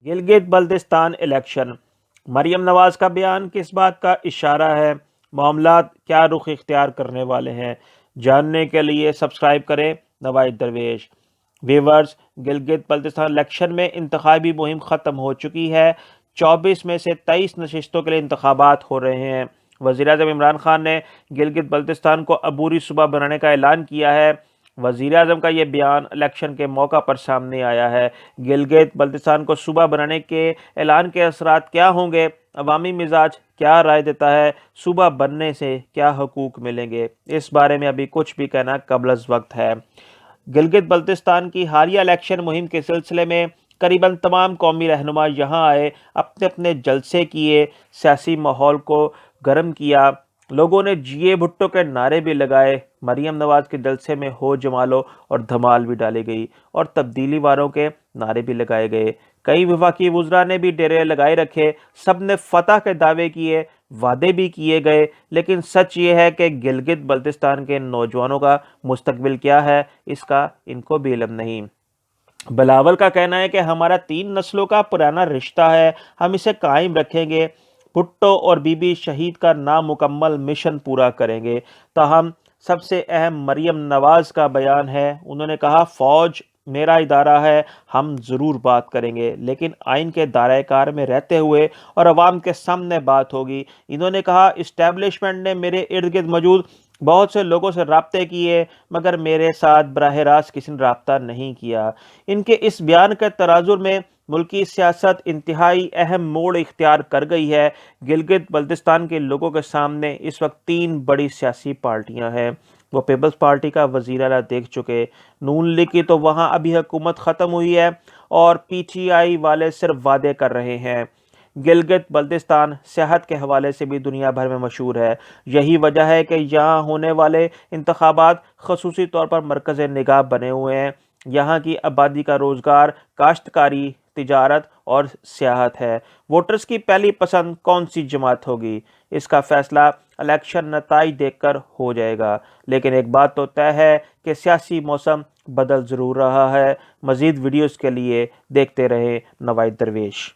Gilgit Baltistan election, Maryam Nawaz का बयान किस बात का इशारा है? मामलात क्या रुख इख्तियार करने वाले हैं? जानने के लिए सब्सक्राइब करें नवाइद दरवेश। व्यूवर्स, गिलगित बल्तिस्तान इलेक्शन में इंतखाबी मुहिम ख़त्म हो चुकी है। 24 में से 23 नशिस्तों के लिए इंतखाबात हो रहे हैं। वज़ीर-ए-आज़म इमरान खान ने गिलगित बल्तिस्तान को अबूरी सूबा बनाने का ऐलान किया है। वज़ीर-ए-आज़म का ये बयान इलेक्शन के मौका पर सामने आया है। गिलगित बल्तिस्तान को सूबा बनाने के ऐलान के असरात क्या होंगे? अवामी मिजाज क्या राय देता है? सूबा बनने से क्या हकूक़ मिलेंगे? इस बारे में अभी कुछ भी कहना कबल वक्त है। गिलगित बल्तिस्तान की हालिया इलेक्शन मुहिम के सिलसिले में करीबन तमाम कौमी रहनुमा यहाँ आए, अपने अपने जलसे किए, सियासी माहौल को गर्म किया। लोगों ने जिए भुट्टो के नारे भी लगाए। मरियम नवाज के जलसे में हो जमालो और धमाल भी डाली गई और तब्दीली वालों के नारे भी लगाए गए। कई वफाकी वुज़रा ने भी डेरे लगाए रखे। सब ने फतह के दावे किए, वादे भी किए गए, लेकिन सच ये है कि गिलगित बल्तिस्तान के नौजवानों का मुस्तकबिल क्या है, इसका इनको भी इल्म नहीं। बिलावल का कहना है कि हमारा 3 नस्लों का पुराना रिश्ता है, हम इसे कायम रखेंगे। भुट्टो और बीबी शहीद का नामुकम्मल मिशन पूरा करेंगे। ताहम सबसे अहम मरियम नवाज का बयान है। उन्होंने कहा, फौज मेरा इदारा है, हम ज़रूर बात करेंगे, लेकिन आइन के दायरे कार में रहते हुए और अवाम के सामने बात होगी। इन्होंने कहा, इस्टेब्लिशमेंट ने मेरे इर्द गिर्द मौजूद बहुत से लोगों से राब्ते किए, मगर मेरे साथ बराह रास्त किसी ने राब्ता नहीं किया। इनके इस बयान के तराजुर में मुल्की सियासत इंतहाई अहम मोड़ इख्तियार कर गई है। गिलगित बल्तिस्तान के लोगों के सामने इस वक्त 3 बड़ी सियासी पार्टियां हैं। वो पीपल्स पार्टी का वज़ीर आला देख चुके, नून लीग की तो वहाँ अभी हुकूमत ख़त्म हुई है और पीटीआई वाले सिर्फ वादे कर रहे हैं। गिलगित बल्तिस्तान सेहत के हवाले से भी दुनिया भर में मशहूर है। यही वजह है कि यहाँ होने वाले इंतखाबात खसूसी तौर पर मरकज़ निगाह बने हुए हैं। यहाँ की आबादी का रोज़गार काश्तकारी, तिजारत और सियाहत है। वोटर्स की पहली पसंद कौन सी जमात होगी, इसका फैसला इलेक्शन नताइज देखकर हो जाएगा। लेकिन एक बात तो तय है कि सियासी मौसम बदल ज़रूर रहा है। मज़ीद वीडियोज़ के लिए देखते रहें नवाइद दरवेश।